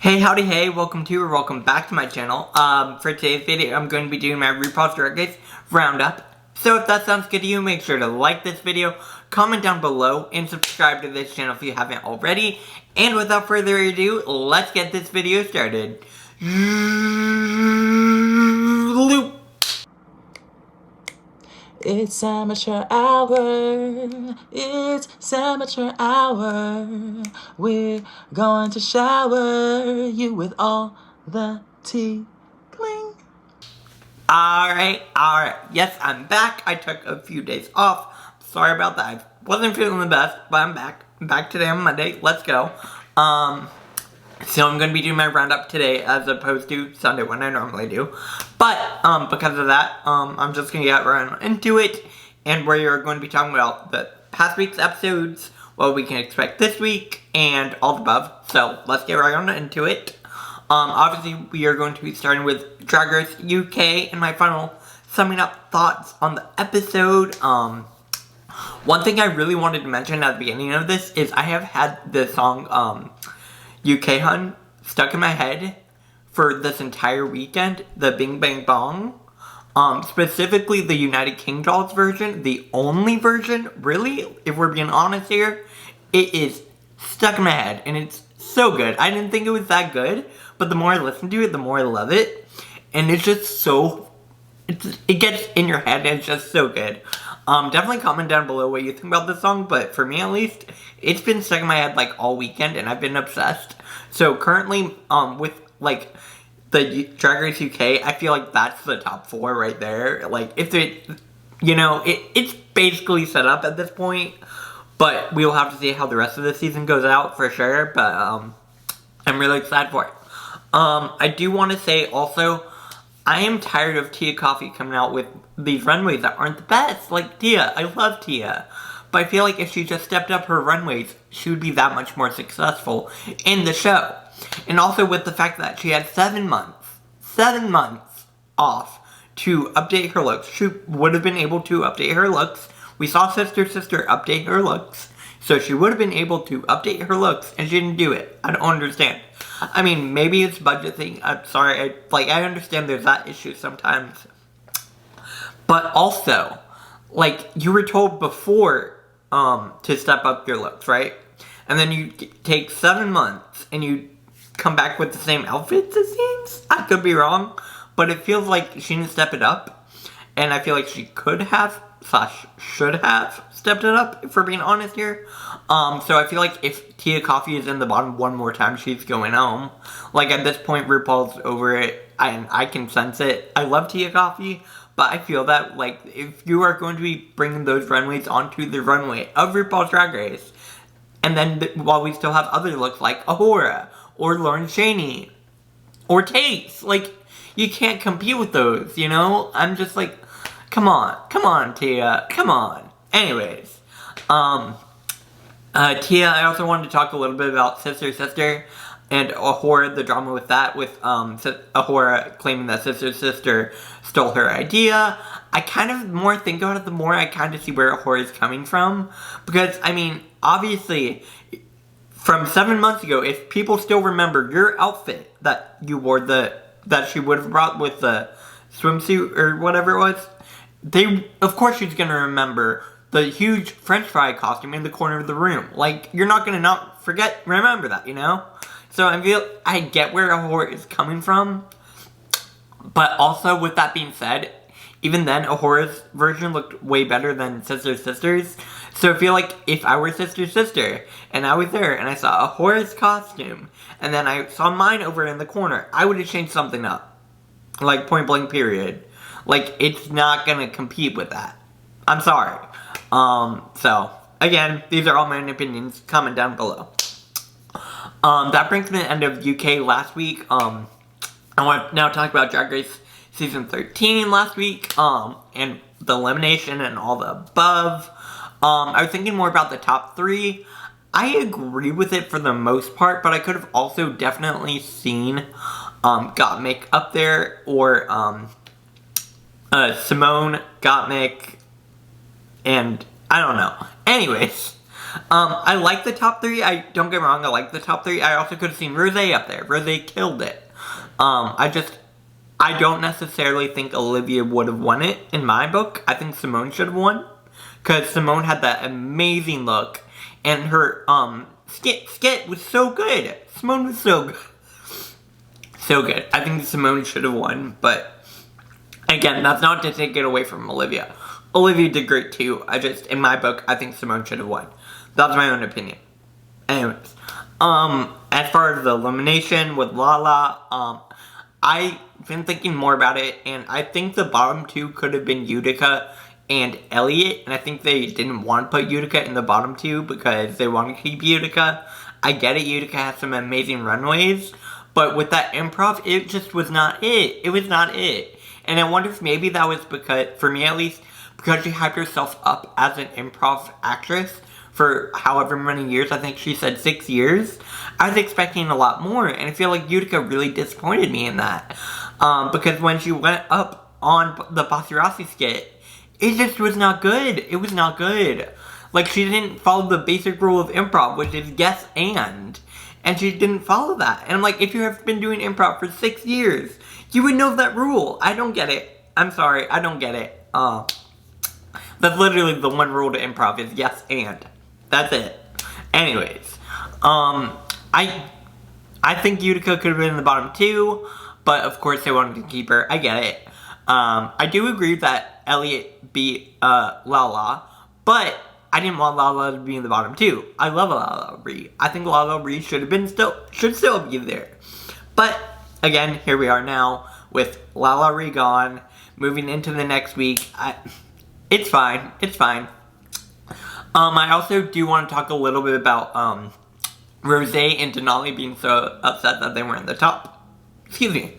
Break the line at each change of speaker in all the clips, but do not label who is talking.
Hey, howdy, hey, welcome to or welcome back to my channel. For today's video, I'm going to be doing my RuPaul's Drag Race roundup. So if that sounds good to you, make sure to like this video, comment down below, and subscribe to this channel if you haven't already. And without further ado, let's get this video started. Loop.
It's amateur hour, it's amateur hour. We're going to shower you with all the tea. Cling.
Alright. Yes, I'm back. I took a few days off. Sorry about that. I wasn't feeling the best, but I'm back. I'm back today on Monday. Let's go. So I'm going to be doing my roundup today as opposed to Sunday when I normally do. But, because of that, I'm just going to get right into it. And we are going to be talking about the past week's episodes, what we can expect this week, and all the above. So, let's get right on into it. Obviously, we are going to be starting with Drag Race UK and my final summing up thoughts on the episode. One thing I really wanted to mention at the beginning of this is I have had the song, UK Hun stuck in my head for this entire weekend, the Bing Bang Bong. Specifically the United King Dolls version, the only version, really, if we're being honest here, it is stuck in my head, and it's so good. I didn't think it was that good, but the more I listen to it, the more I love it, and it's just so, it gets in your head, and it's just so good. Definitely comment down below what you think about this song, but for me at least, it's been stuck in my head like all weekend, and I've been obsessed. So currently, with like the Drag Race UK, I feel like that's the top 4 right there. Like if it, you know, it's basically set up at this point, but we'll have to see how the rest of the season goes out for sure. But I'm really excited for it. I do want to say also, I am tired of Tia Coffee coming out with these runways that aren't the best. Like Tia, I love Tia. But I feel like if she just stepped up her runways, she would be that much more successful in the show. And also with the fact that she had 7 months off to update her looks. She would have been able to update her looks. We saw Sister update her looks. So she would have been able to update her looks, and she didn't do it. I don't understand. I mean, maybe it's budget thing. I'm sorry. I understand there's that issue sometimes. But also, like, you were told before to step up your looks, right? And then you take 7 months and you come back with the same outfits, it seems. I could be wrong, but it feels like she didn't step it up. And I feel like she could have, / should have stepped it up, if we're being honest here. So I feel like if Tia Coffee is in the bottom one more time, she's going home. Like, at this point, RuPaul's over it, and I can sense it. I love Tia Coffee, but I feel that, like, if you are going to be bringing those runways onto the runway of RuPaul's Drag Race, and then while we still have other looks like Ahura, or Lauren Chaney, or Taste, like, you can't compete with those, you know? I'm just like, come on, Tia, come on. Anyways, Tia, I also wanted to talk a little bit about Sister, and Ahura, the drama with that, with Ahura claiming that Sister stole her idea. I kind of more think about it, the more I kind of see where Ahura is coming from. Because, I mean, obviously, from 7 months ago, if people still remember your outfit that you wore, that she would have brought with the swimsuit or whatever it was, of course she's going to remember the huge French fry costume in the corner of the room. Like, you're not going to remember that, you know? So I get where Ahura is coming from, but also with that being said, even then, Ahura's version looked way better than Sister's. So I feel like if I were Sister, and I was there, and I saw Ahura's costume, and then I saw mine over in the corner, I would have changed something up. Like, point blank period. Like, it's not gonna compete with that. I'm sorry. So, again, these are all my own opinions. Comment down below. That brings me to the end of UK last week. I want to now talk about Drag Race Season 13 last week, and the elimination and all the above. I was thinking more about the top 3. I agree with it for the most part, but I could have also definitely seen Gottmik up there, or Simone, Gottmik, and I don't know. Anyways, I like the top three. Don't get me wrong, I like the top three. I also could have seen Rose up there. Rose killed it. I don't necessarily think Olivia would have won it in my book. I think Simone should have won. Because Simone had that amazing look. And her, skit was so good. Simone was so good. So good. I think Simone should have won, but again, that's not to take it away from Olivia. Olivia did great too. In my book, I think Simone should have won. That's my own opinion. Anyways, as far as the elimination with Lala, I've been thinking more about it, and I think the bottom two could have been Utica and Elliot, and I think they didn't want to put Utica in the bottom two because they want to keep Utica. I get it, Utica has some amazing runways, but with that improv, it just was not it. It was not it. And I wonder if maybe that was because, for me at least, because she hyped herself up as an improv actress for however many years, I think she said 6 years, I was expecting a lot more, and I feel like Utica really disappointed me in that. Because when she went up on the Bossy Rossi skit, it just was not good. It was not good. Like, she didn't follow the basic rule of improv, which is yes and she didn't follow that. And I'm like, if you have been doing improv for 6 years, you would know that rule. I don't get it. I'm sorry, I don't get it. That's literally the one rule to improv is yes and. That's it. Anyways, I think Utica could have been in the bottom two, but of course they wanted to keep her. I get it. I do agree that Elliot beat Lala, but I didn't want Lala to be in the bottom two. I love Lala Ree. I think Lala Ree should still be there. But again, here we are now with Lala Ree gone, moving into the next week. It's fine. It's fine. I also do want to talk a little bit about Rose and Denali being so upset that they weren't in the top. Excuse me.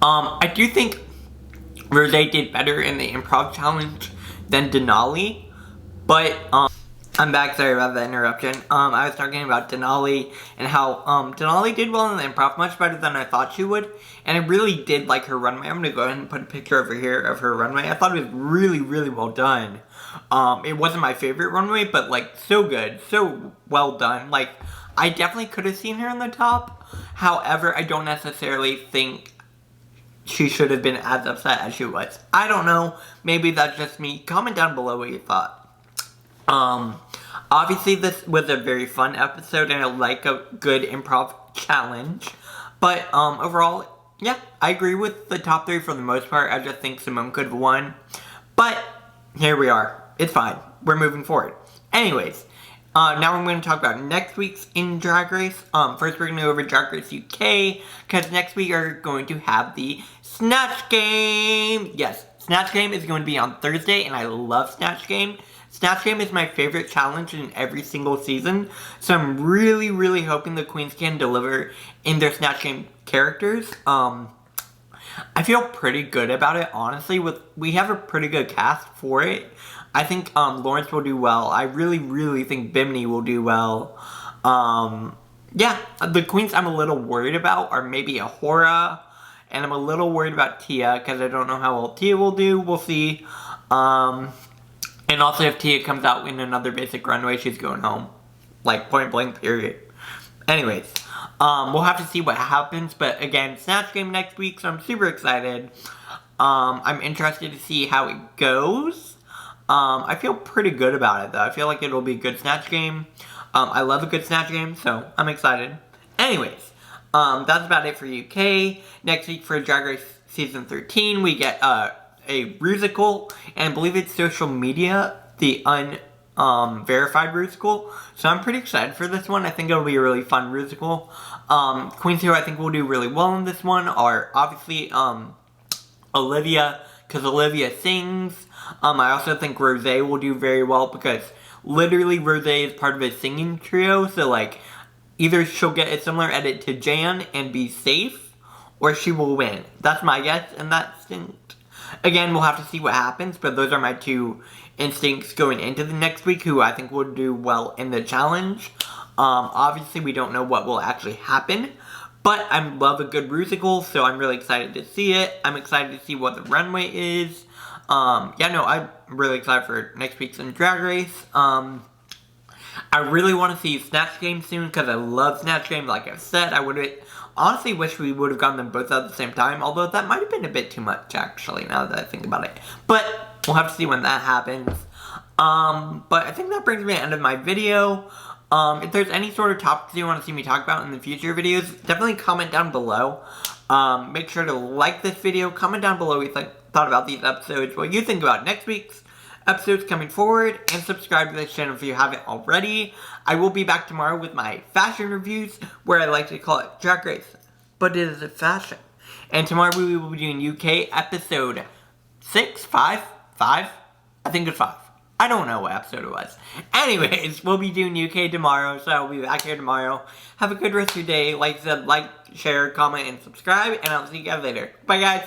I do think Rose did better in the improv challenge than Denali, but I'm back, sorry about the interruption. I was talking about Denali and how Denali did well in the improv, much better than I thought she would, and I really did like her runway. I'm gonna go ahead and put a picture over here of her runway. I thought it was really, really well done. It wasn't my favorite runway, but like so good, so well done. Like, I definitely could have seen her in the top. However, I don't necessarily think she should have been as upset as she was. I don't know. Maybe that's just me. Comment down below what you thought. Obviously this was a very fun episode and I like a good improv challenge. But, overall, yeah, I agree with the top three for the most part. I just think Simone could have won. But, here we are. It's fine. We're moving forward. Anyways, now I'm going to talk about next week's in Drag Race. First we're going to go over Drag Race UK, because next week we're going to have the Snatch Game. Yes, Snatch Game is going to be on Thursday, and I love Snatch Game. Snatch Game is my favorite challenge in every single season, so I'm really, really hoping the queens can deliver in their Snatch Game characters. I feel pretty good about it, honestly. We have a pretty good cast for it. I think Lawrence will do well. I really, really think Bimini will do well. Yeah, the queens I'm a little worried about are maybe Ahura, and I'm a little worried about Tia, because I don't know how well Tia will do. We'll see. And also if Tia comes out in another basic runway, she's going home. Like, point blank, period. Anyways, we'll have to see what happens, but again, Snatch Game next week, so I'm super excited. I'm interested to see how it goes. I feel pretty good about it, though. I feel like it'll be a good Snatch Game. I love a good Snatch Game, so I'm excited. Anyways, that's about it for UK. Next week for Drag Race Season 13, we get a Rusical, and I believe it's Social Media, the verified Rusical. So I'm pretty excited for this one. I think it'll be a really fun Rusical. Queens who I think will do really well in this one are obviously Olivia, because Olivia sings. I also think Rose will do very well because literally Rose is part of a singing trio, so like either she'll get a similar edit to Jan and be safe, or she will win. That's my guess, and that's instinct. Again, we'll have to see what happens, but those are my two instincts going into the next week who I think will do well in the challenge. Obviously we don't know what will actually happen, but I love a good Rusical, so I'm really excited to see it. I'm excited to see what the runway is. Yeah, no, I'm really excited for next week's in Drag Race. I really want to see Snatch Game soon because I love Snatch Game. Like I said, I would honestly wish we would have gotten them both at the same time, although that might have been a bit too much actually now that I think about it. But we'll have to see when that happens. But I think that brings me to the end of my video. If there's any sort of topics you want to see me talk about in the future videos, definitely comment down below. Make sure to like this video, comment down below what you thought about these episodes, what you think about next week's episodes coming forward, and subscribe to this channel if you haven't already. I will be back tomorrow with my fashion reviews, where I like to call it Drag Race, but it is a fashion. And tomorrow we will be doing UK episode 6, 5? I think it's 5. I don't know what episode it was. Anyways, we'll be doing UK tomorrow, so I'll be back here tomorrow. Have a good rest of your day. Like, share, comment, and subscribe, and I'll see you guys later. Bye, guys.